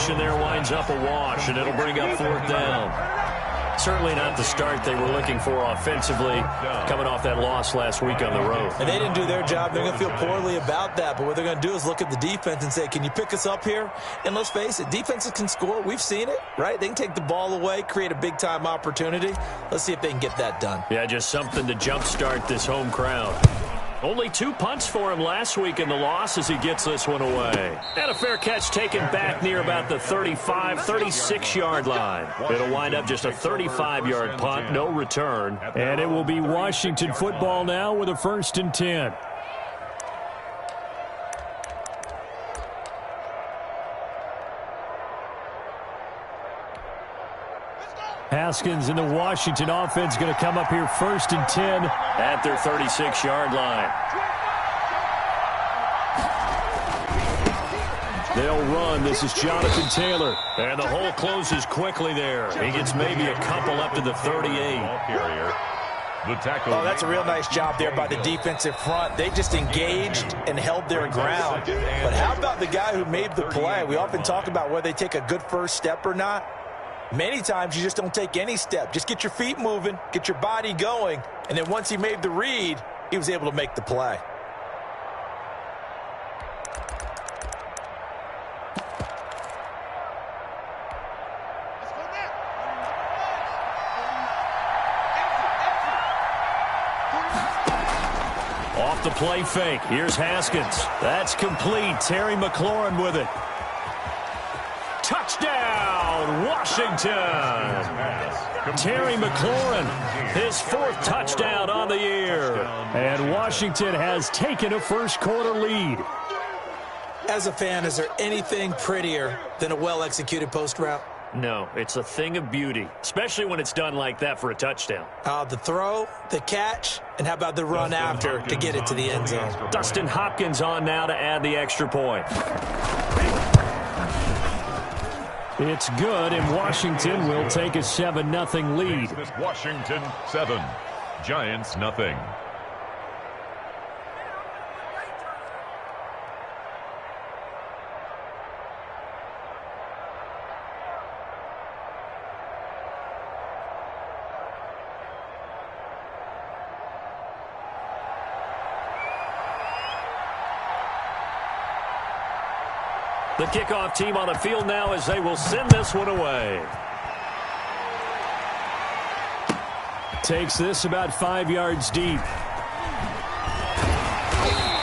formation there winds up a wash, and it'll bring up 4th down. Certainly not the start they were looking for offensively, coming off that loss last week on the road. And they didn't do their job. They're going to feel poorly about that. But what they're going to do is look at the defense and say, can you pick us up here? And let's face it, defenses can score. We've seen it, right? They can take the ball away, create a big-time opportunity. Let's see if they can get that done. Yeah, just something to jumpstart this home crowd. Only 2 punts for him last week in the loss as he gets this one away. And a fair catch taken back near about the 35, 36-yard line. It'll wind up just a 35-yard punt, no return. And it will be Washington football now with a 1st and 10. Haskins in the Washington offense going to come up here 1st and 10 at their 36-yard line. They'll run. This is Jonathan Taylor. And the hole closes quickly there. He gets maybe a couple up to the 38. Oh, that's a real nice job there by the defensive front. They just engaged and held their ground. But how about the guy who made the play? We often talk about whether they take a good first step or not. Many times you just don't take any step. Just get your feet moving, get your body going, and then once he made the read, he was able to make the play. Off the play fake. Here's Haskins. That's complete. Terry McLaurin with it. Touchdown, Washington. Terry McLaurin, his 4th touchdown on the year. And Washington has taken a first-quarter lead. As a fan, is there anything prettier than a well-executed post route? No, it's a thing of beauty, especially when it's done like that for a touchdown. The throw, the catch, and how about the run after to get it to the end zone? Dustin Hopkins on now to add the extra point. It's good, and Washington will take a 7-0 lead. Washington 7, Giants nothing. The kickoff team on the field now as they will send this one away. Takes this about 5 yards deep.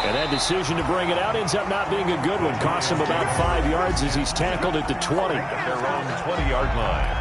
And that decision to bring it out ends up not being a good one. Costs him about 5 yards as he's tackled at the 20. At their own 20-yard line.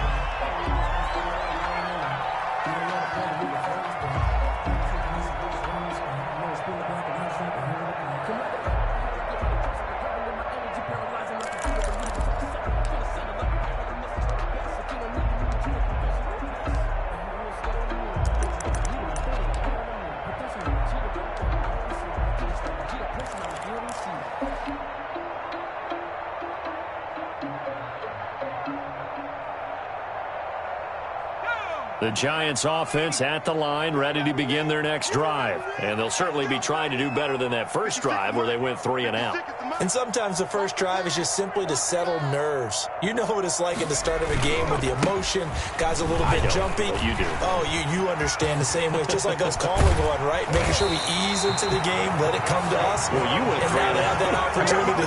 The Giants offense at the line, ready to begin their next drive. And they'll certainly be trying to do better than that first drive where they went 3 and out. And sometimes the first drive is just simply to settle nerves. You know what it's like at the start of a game with the emotion, guys a little bit jumpy. You do. Oh, you understand the same way. It's just like us calling one, right? Making sure we ease into the game, let it come to us. Well, you went 3 and out. Have that opportunity.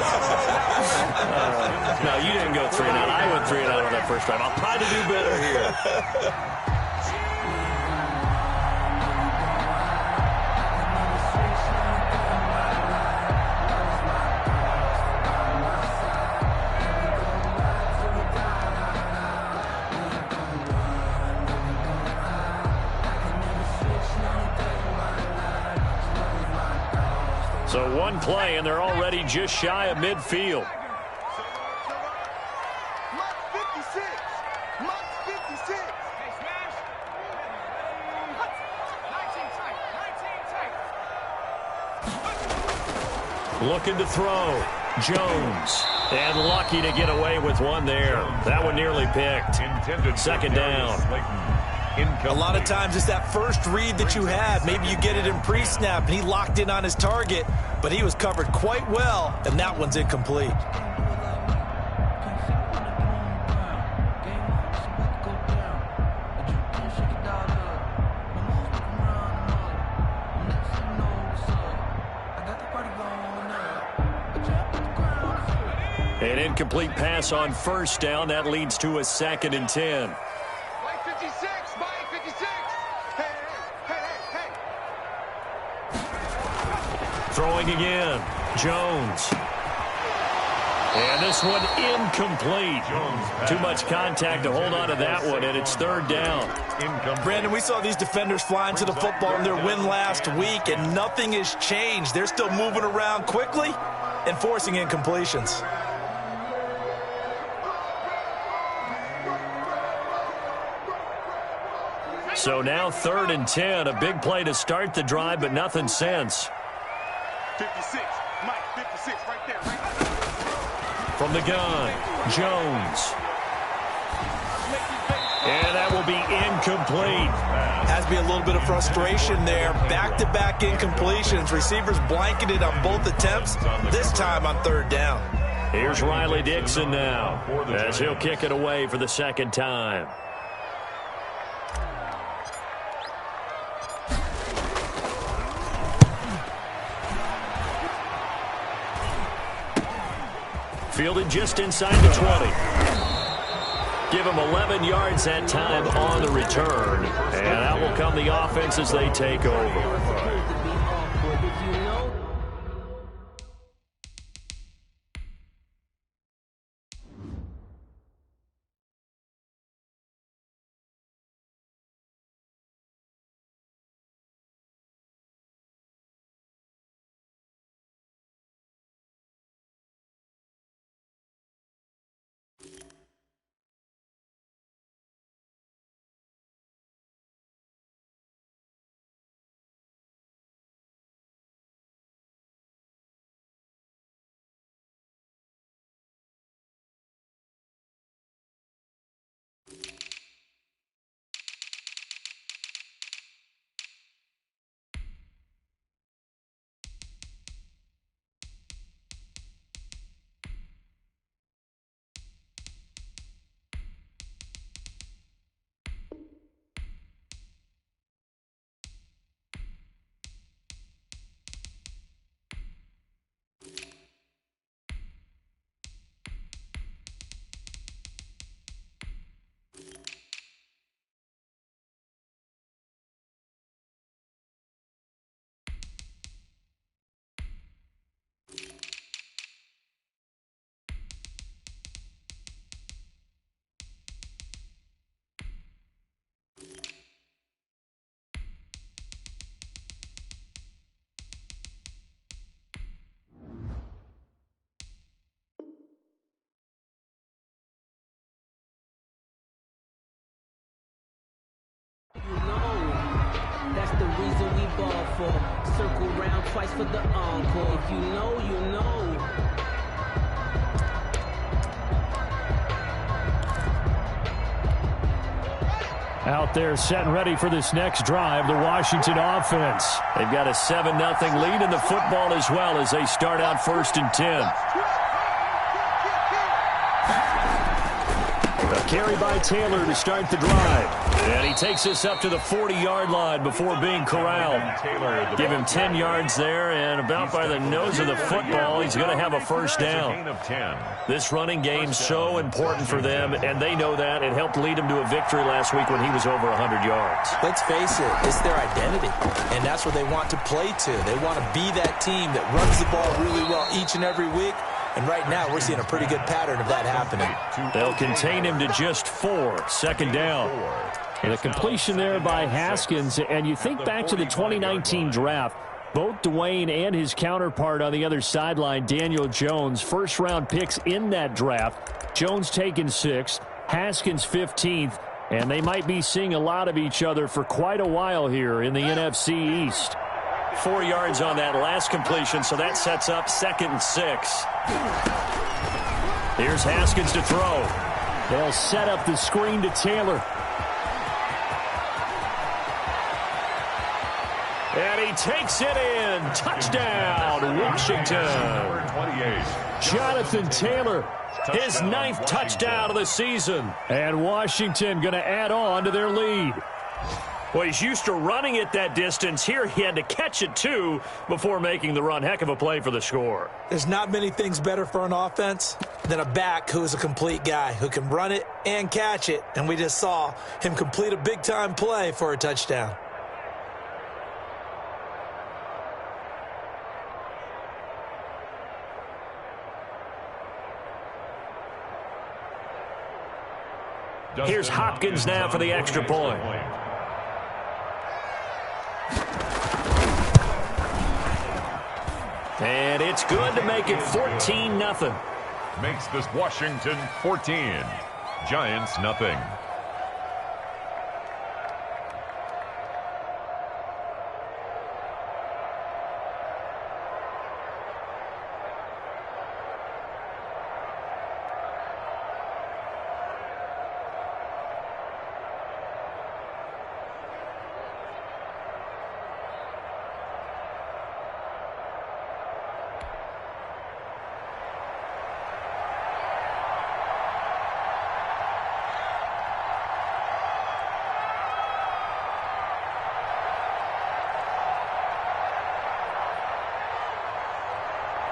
No, you didn't go 3 and out. I went 3 and out on that first drive. I'll try to do better here. So one play, and they're already just shy of midfield. Looking to throw. Jones. And lucky to get away with one there. That one nearly picked. Second down. A lot of times it's that first read that you have. Maybe you get it in pre-snap, and he locked in on his target, but he was covered quite well, and that one's incomplete. incomplete pass on first down. That leads to a 2nd and 10. Mike 56, Mike 56. Hey. Throwing again. Jones. And this one incomplete. Too much contact to hold on to that one, and it's 3rd down. Brandon, we saw these defenders flying to the football in their win last week, and nothing has changed. They're still moving around quickly and forcing incompletions. So now 3rd and 10. A big play to start the drive, but nothing since. 56, Mike 56, right there. From the gun, Jones. And that will be incomplete. Has to be a little bit of frustration there. Back-to-back incompletions. Receivers blanketed on both attempts, this time on 3rd down. Here's Riley Dixon now, as he'll kick it away for the 2nd time. Fielded just inside the 20. Give him 11 yards that time on the return. And that will come the offense as they take over. That's the reason we ball for. Circle round twice for the encore. If you know, you know. Out there set and ready for this next drive, the Washington offense. They've got a 7-0 lead in the football as well as they start out 1st and 10. A carry by Taylor to start the drive. And he takes this up to the 40-yard line before being corralled. Give him 10 yards there, and about by the nose of the football, he's going to have a 1st down. This running game's so important for them, and they know that. It helped lead them to a victory last week when he was over 100 yards. Let's face it, it's their identity, and that's what they want to play to. They want to be that team that runs the ball really well each and every week. And right now, we're seeing a pretty good pattern of that happening. They'll contain him to just 4. 2nd down. And a completion there by Haskins. And you think back to the 2019 draft, both Dwayne and his counterpart on the other sideline, Daniel Jones, first-round picks in that draft. Jones taken 6th, Haskins 15th, and they might be seeing a lot of each other for quite a while here in the NFC East. 4 yards on that last completion, so that sets up 2nd and 6. Here's Haskins to throw. They'll set up the screen to Taylor. And he takes it in. Touchdown, Washington. Jonathan Taylor, his 9th touchdown of the season. And Washington going to add on to their lead. Well, he's used to running it that distance. Here he had to catch it, too, before making the run. Heck of a play for the score. There's not many things better for an offense than a back who is a complete guy, who can run it and catch it. And we just saw him complete a big-time play for a touchdown. Here's Hopkins now for the extra point. And it's good to make it 14-0. Makes this Washington 14. Giants nothing.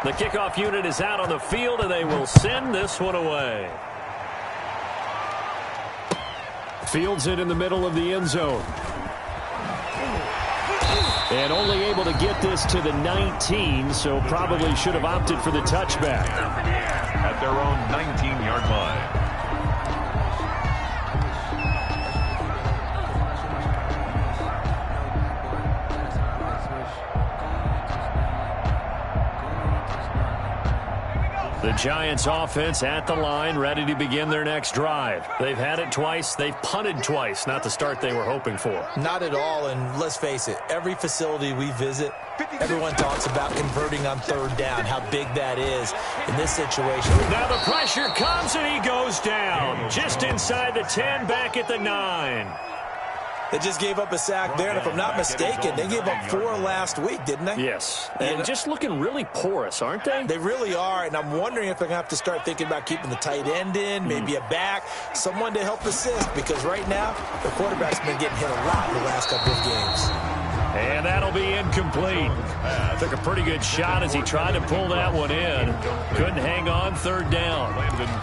The kickoff unit is out on the field, and they will send this one away. Fields it in the middle of the end zone. And only able to get this to the 19, so probably should have opted for the touchback. At their own 19-yard line. The Giants offense at the line, ready to begin their next drive. They've had it twice. They've punted twice. Not the start they were hoping for. Not at all, and let's face it, every facility we visit, everyone talks about converting on third down, how big that is in this situation. Now the pressure comes, and he goes down. Just inside the 10, back at the 9. They just gave up a sack there, and if I'm not mistaken, they gave up 4 last week, didn't they? Yes, and just looking really porous, aren't they? They really are, and I'm wondering if they're going to have to start thinking about keeping the tight end in, maybe a back, someone to help assist, because right now, the quarterback's been getting hit a lot in the last couple of games. And that'll be incomplete. Took a pretty good shot as he tried to pull that one in. Couldn't hang on third down.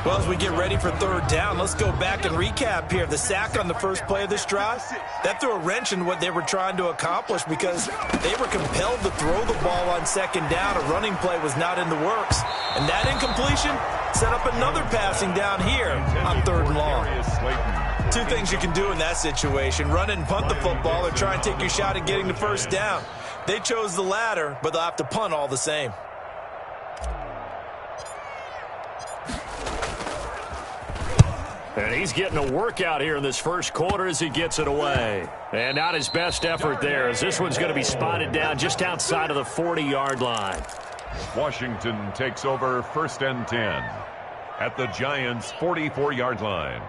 Well, as we get ready for third down, let's go back and recap here. The sack on the first play of this drive, that threw a wrench in what they were trying to accomplish because they were compelled to throw the ball on second down. A running play was not in the works. And that incompletion set up another passing down here on third and long. Two things you can do in that situation: run and punt the football, or try and take your shot at getting the first down. They chose the latter, but they'll have to punt all the same. And he's getting a workout here in this first quarter as he gets it away. And not his best effort there, as this one's going to be spotted down just outside of the 40-yard line. Washington takes over 1st and 10 at the Giants' 44-yard line.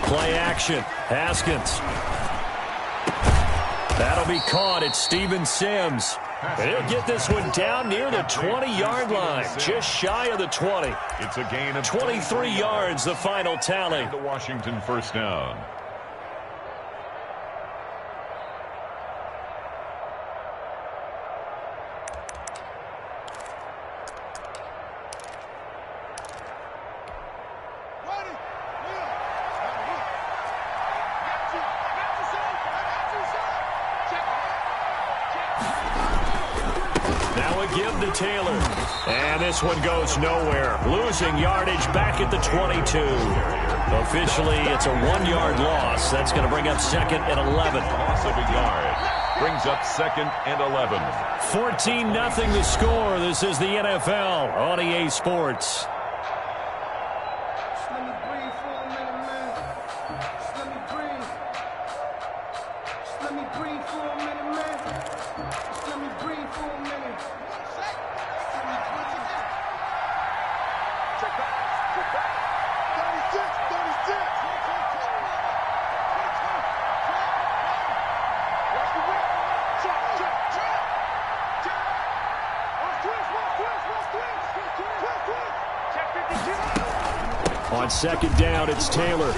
Play action. Haskins. That'll be caught. It's Steven Sims. And he'll get this one down near the 20-yard line, just shy of the 20. It's a gain of 23 yards, the final tally. The Washington first down. Taylor. And this one goes nowhere. Losing yardage back at the 22. Officially, it's a 1-yard loss. That's going to bring up 2nd and 11. Loss of a yard. Brings up 2nd and 11. 14-0 the score. This is the NFL on EA Sports. On second down, it's Taylor.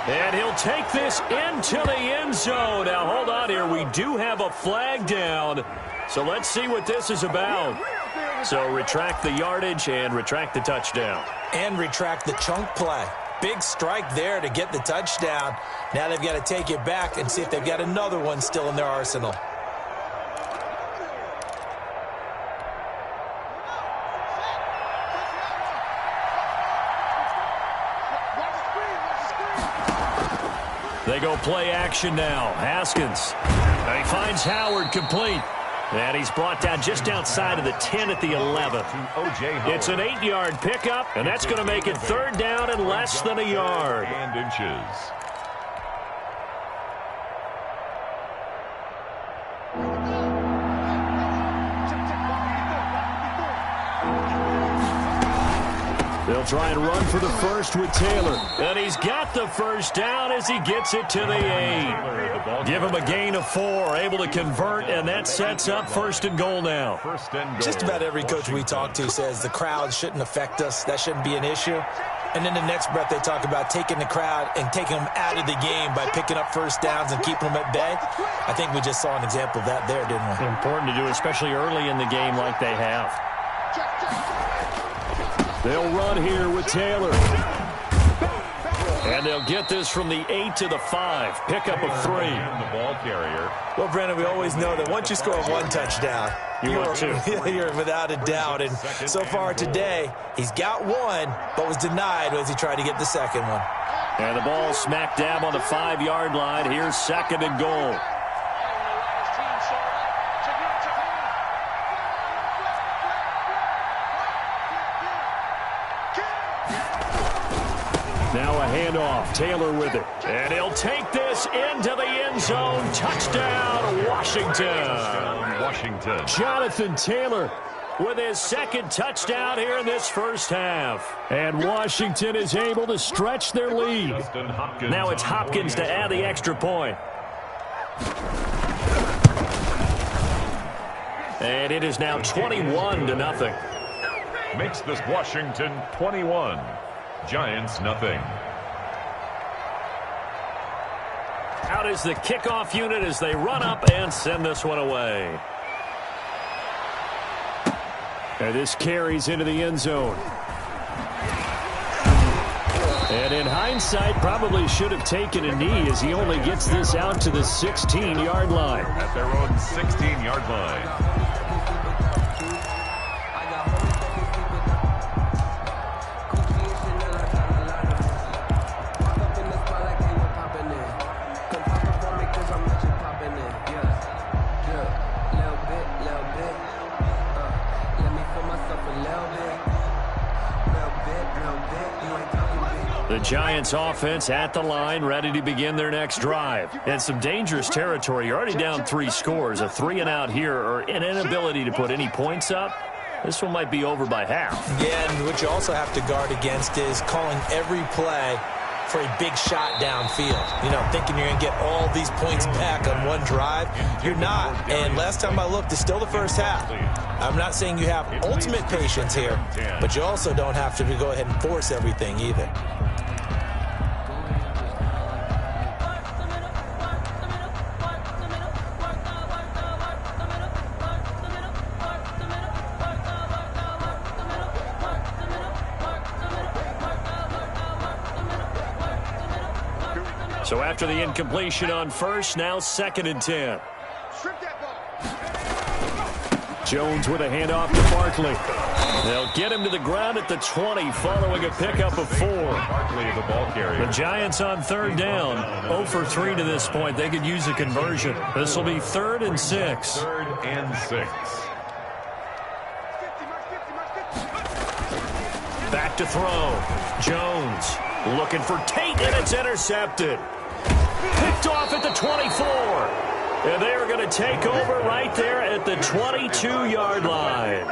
And he'll take this into the end zone. Now, hold on here. We do have a flag down. So let's see what this is about. So retract the yardage and retract the touchdown. And retract the chunk play. Big strike there to get the touchdown. Now they've got to take it back and see if they've got another one still in their arsenal. They go play action now. Haskins. He finds Howard complete. And he's brought down just outside of the 10 at the 11. It's an 8-yard pickup, and that's going to make it third down and less than a yard. And inches. They'll try and run for the first with Taylor. And he's got the first down as he gets it to the 8. Give him a gain of 4, able to convert, and that sets up first and goal now. Just about every coach we talk to says the crowd shouldn't affect us. That shouldn't be an issue. And in the next breath, they talk about taking the crowd and taking them out of the game by picking up first downs and keeping them at bay. I think we just saw an example of that there, didn't we? Important to do, especially early in the game like they have. They'll run here with Taylor. And they'll get this from the 8 to the 5. Pickup of 3. The ball carrier. Well, Brandon, we always know that once you score one touchdown, you're without a doubt. And so far today, he's got one, but was denied as he tried to get the second one. And the ball smack dab on the 5-yard line. Here's second and goal. Now a handoff. Taylor with it. And he'll take this into the end zone. Touchdown, Washington. Jonathan Taylor with his second touchdown here in this first half. And Washington is able to stretch their lead. Now it's Hopkins to add the extra point. And it is now 21-0. Makes this Washington 21. Giants nothing. Out is the kickoff unit as they run up and send this one away. And this carries into the end zone. And in hindsight, probably should have taken a knee as he only gets this out to the 16-yard line. At their own 16-yard line. The Giants offense at the line, ready to begin their next drive. And some dangerous territory. You're already down 3 scores. A 3-and-out here, or an inability to put any points up. This one might be over by half. Yeah, and what you also have to guard against is calling every play for a big shot downfield. You know, thinking you're going to get all these points back on one drive. You're not. And last time I looked, it's still the first half. I'm not saying you have ultimate patience here, but you also don't have to go ahead and force everything either. So after the incompletion on first, now 2nd and 10. Jones with a handoff to Barkley. They'll get him to the ground at the 20 following a pickup of 4. Barkley, the ball carrier. The Giants on third down. 0 for 3 to this point. They could use a conversion. This will be 3rd and 6. 3rd and 6. Back to throw. Jones looking for Tate, and it's intercepted. Picked off at the 24. And they are going to take over right there at the 22-yard line.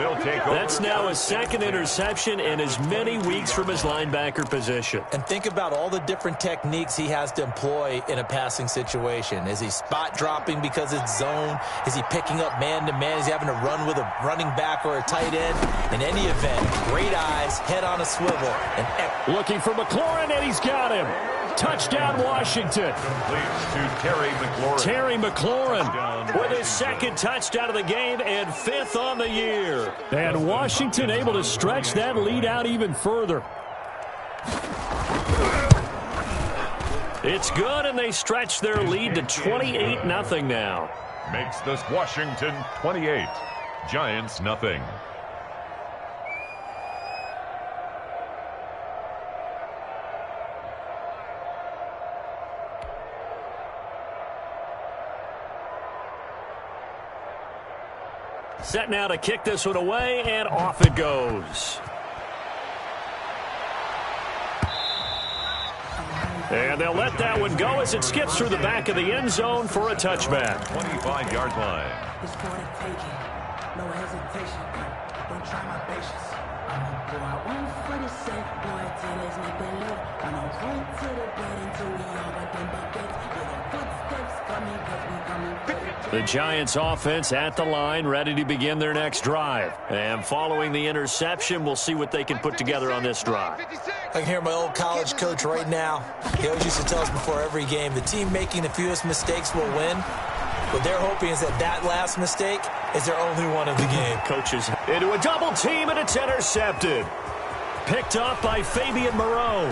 They'll take over. That's now his second interception in as many weeks from his linebacker position. And think about all the different techniques he has to employ in a passing situation. Is he spot dropping because it's zone? Is he picking up man-to-man? Is he having to run with a running back or a tight end? In any event, great eyes, head on a swivel. And looking for McLaurin, and he's got him. Touchdown, Washington. Completes to Terry McLaurin. Terry McLaurin With his second touchdown of the game and fifth on the year. And Washington able to stretch that lead out even further. It's good, and they stretch their lead to 28-0 now. Makes this Washington 28, Giants nothing. Set now to kick this one away, and off it goes. And they'll let that one go as it skips through the back of the end zone for a touchback. 25-yard line. It's for the taking. No hesitation. Don't try my patience. I'ma go out one for the set. Boy, till there's nothing left. I'ma run to the bed until we all got them buckets. Yeah, the footsteps coming cause we coming for the The Giants offense at the line, ready to begin their next drive. And following the interception, we'll see what they can put together on this drive. I can hear my old college coach right now. He always used to tell us before every game, the team making the fewest mistakes will win. What they're hoping is that last mistake is their only one of the game. Coaches into a double team, and it's intercepted. Picked off by Fabian Moreau.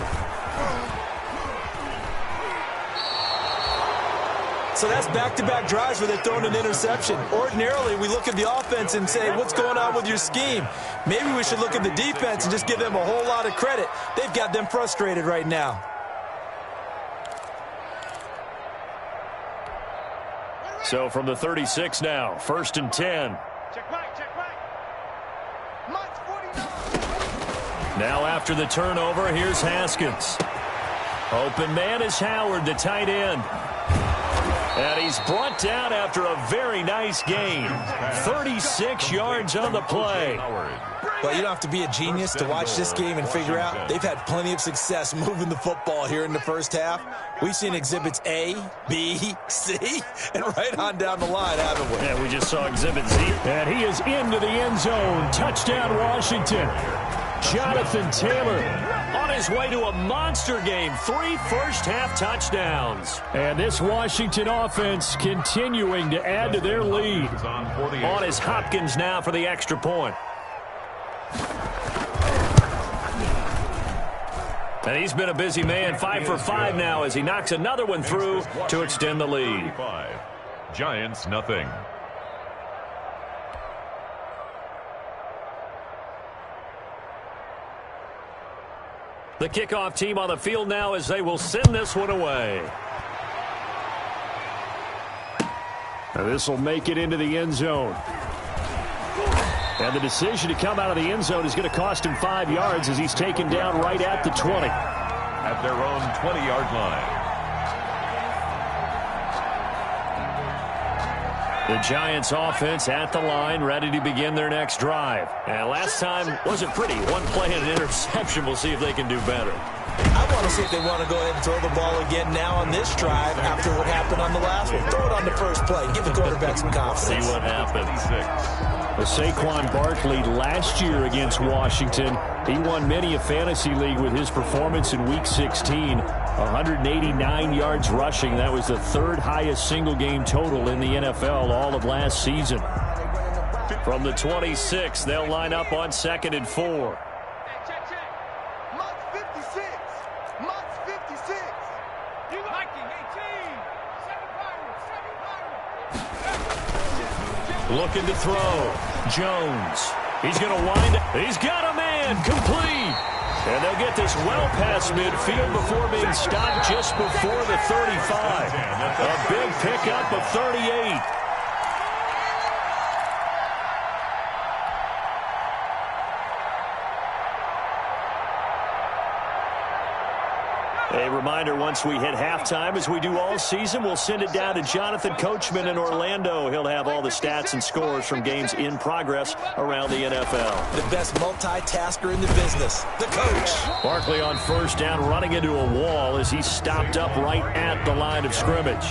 So that's back-to-back drives where they're throwing an interception. Ordinarily, we look at the offense and say, what's going on with your scheme? Maybe we should look at the defense and just give them a whole lot of credit. They've got them frustrated right now. So from the 36 now, 1st and 10. Check right, check right. Mike's 49. Now after the turnover, here's Haskins. Open man is Howard, the tight end. And he's brought down after a very nice gain. 36 yards on the play. Well, you don't have to be a genius to watch this game and figure out they've had plenty of success moving the football here in the first half. We've seen exhibits A, B, C, and right on down the line, haven't we? Yeah, we just saw exhibit Z. And he is into the end zone. Touchdown, Washington. Jonathan Taylor On his way to a monster game. 3 first-half touchdowns. And this Washington offense continuing to add to their lead. On is Hopkins now for the extra point. And he's been a busy man, 5 for 5 now as he knocks another one through to extend the lead. Giants nothing. The kickoff team on the field now as they will send this one away. Now this will make it into the end zone. And the decision to come out of the end zone is going to cost him 5 yards as he's taken down right at the 20. At their own 20-yard line. The Giants offense at the line, ready to begin their next drive. And last time wasn't pretty. One play and an interception. We'll see if they can do better. I want to see if they want to go ahead and throw the ball again now on this drive after what happened on the last one. Throw it on the first play. Give the quarterback some confidence. See what happens. Saquon Barkley last year against Washington. He won many a fantasy league with his performance in Week 16. 189 yards rushing. That was the third highest single game total in the NFL all of last season. From the 26, they'll line up on 2nd and 4. Check, check. Mike's 56. Mike's 56. You Mikey, 18. Looking to throw. Jones. He's going to wind up. He's got a man. Complete. And they'll get this well past midfield before being stopped just before the 35. A big pickup of 38. A reminder, once we hit halftime, as we do all season, we'll send it down to Jonathan Coachman in Orlando. He'll have all the stats and scores from games in progress around the NFL. The best multitasker in the business, the coach. Barkley on first down, running into a wall as he stopped up right at the line of scrimmage.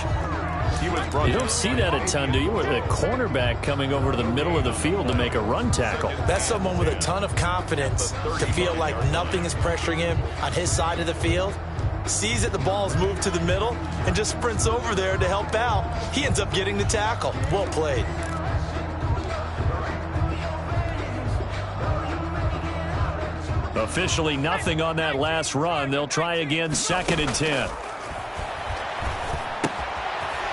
You don't see that a ton, do you? With a cornerback coming over to the middle of the field to make a run tackle. That's someone with a ton of confidence to feel like nothing is pressuring him on his side of the field. Sees that the ball is moved to the middle and just sprints over there to help out. He ends up getting the tackle. Well played. Officially nothing on that last run. They'll try again, 2nd and 10.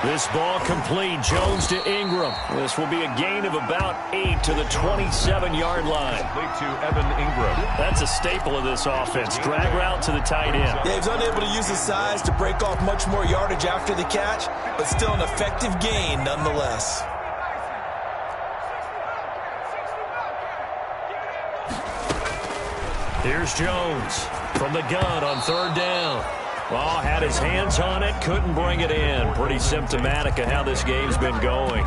This ball complete. Jones to Ingram. This will be a gain of about 8 to the 27-yard line. To Evan Ingram. That's a staple of this offense. Drag route to the tight end. Yeah, he was unable to use his size to break off much more yardage after the catch, but still an effective gain nonetheless. Here's Jones from the gun on 3rd down. Well, had his hands on it, couldn't bring it in. Pretty symptomatic of how this game's been going.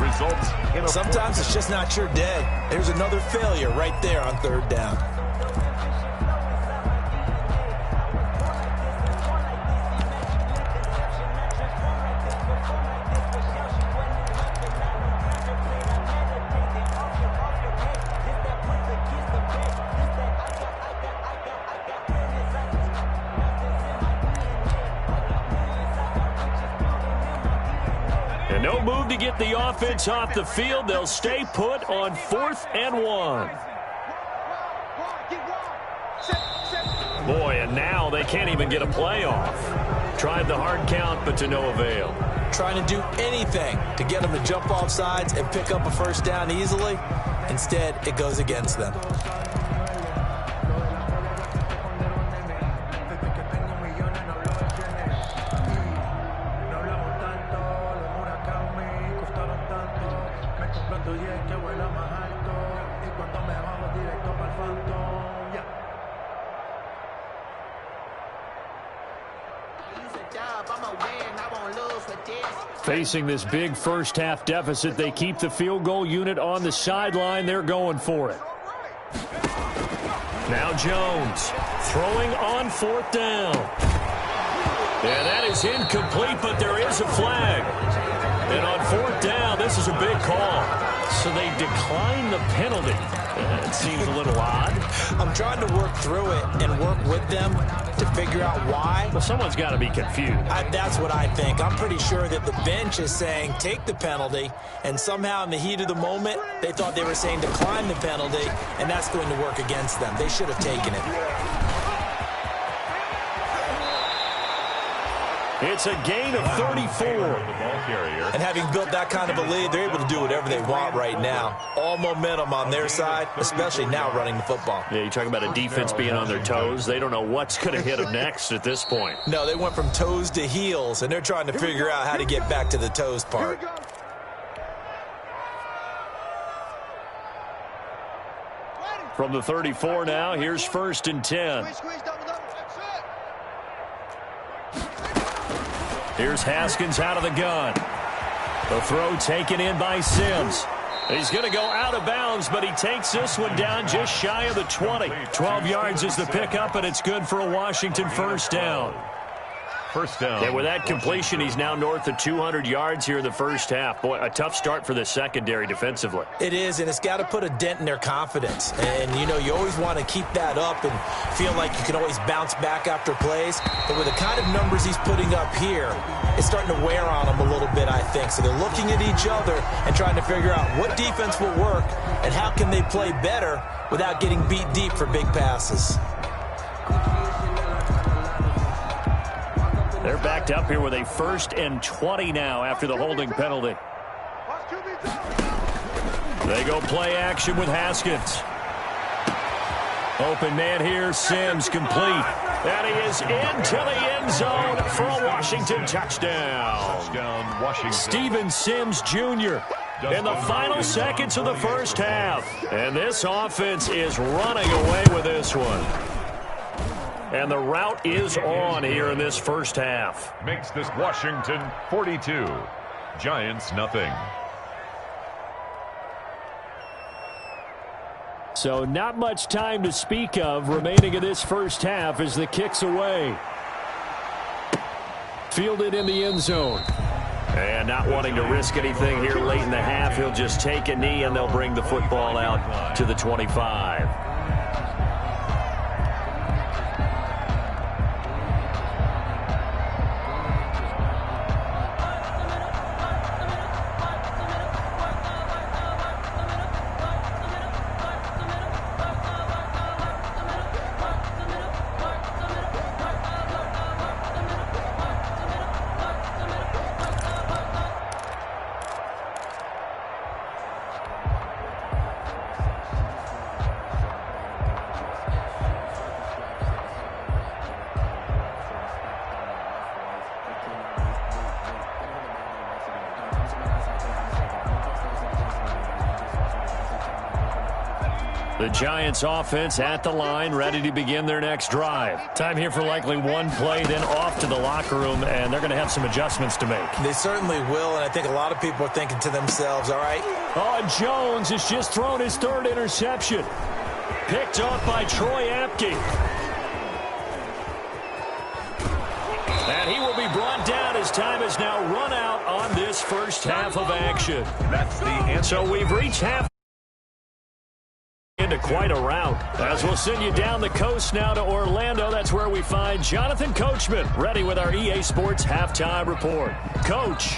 Results. Sometimes it's just not your day. There's another failure right there on 3rd down. And no move to get the offense off the field. They'll stay put on 4th and 1. Boy, and now they can't even get a play off. Tried the hard count, but to no avail. Trying to do anything to get them to jump off sides and pick up a 1st down easily. Instead, it goes against them. Facing this big first-half deficit, they keep the field goal unit on the sideline. They're going for it. Now Jones throwing on 4th down. Yeah, that is incomplete, but there is a flag. And on 4th down, this is a big call. So they decline the penalty. It seems a little odd. I'm trying to work through it and work with them to figure out why. Well, someone's got to be confused. That's what I think. I'm pretty sure that the bench is saying take the penalty, and somehow in the heat of the moment, they thought they were saying decline the penalty, and that's going to work against them. They should have taken it. It's a gain of 34. And having built that kind of a lead, they're able to do whatever they want right now. All momentum on their side, especially now running the football. Yeah, you talk about a defense being on their toes. They don't know what's going to hit them next at this point. No, they went from toes to heels, and they're trying to figure out how to get back to the toes part. From the 34 now, here's 1st and 10. Here's Haskins out of the gun. The throw taken in by Sims. He's going to go out of bounds, but he takes this one down just shy of the 20. 12 yards is the pickup, and it's good for a Washington 1st down. 1st down. Yeah, with that completion, he's now north of 200 yards here in the 1st half. Boy, a tough start for the secondary defensively. It is, and it's got to put a dent in their confidence. And, you know, you always want to keep that up and feel like you can always bounce back after plays. But with the kind of numbers he's putting up here, it's starting to wear on them a little bit, I think. So they're looking at each other and trying to figure out what defense will work and how can they play better without getting beat deep for big passes. They're backed up here with a 1st and 20 now after the holding penalty. They go play action with Haskins. Open man here, Sims complete. And he is into the end zone for a Washington touchdown. Touchdown, Washington. Steven Sims Jr. in the final seconds of the 1st half. And this offense is running away with this one. And the route is on here in this first half. Makes this Washington 42. Giants nothing. So not much time to speak of remaining in this first half as the kick's away. Fielded in the end zone. And not wanting to risk anything here late in the half, he'll just take a knee and they'll bring the football out to the 25. The Giants offense at the line, ready to begin their next drive. Time here for likely one play, then off to the locker room, and they're going to have some adjustments to make. They certainly will, and I think a lot of people are thinking to themselves, all right. Oh, and Jones has just thrown his third interception. Picked off by Troy Apke. And he will be brought down as time has now run out on this first half of action. That's the answer. So we've reached half. Into quite a rout, as we'll send you down the coast now to Orlando. That's where we find Jonathan Coachman ready with our EA Sports halftime report. Coach.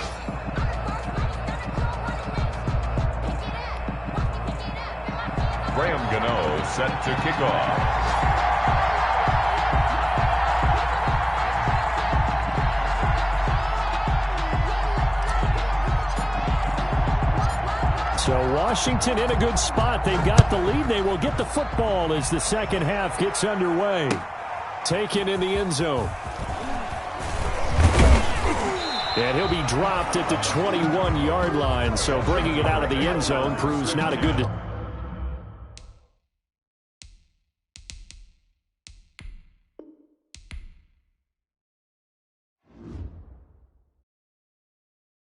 Graham Gano set to kick off. So Washington in a good spot. They've got the lead. They will get the football as the second half gets underway. Taken in the end zone. And he'll be dropped at the 21-yard line. So bringing it out of the end zone proves not a good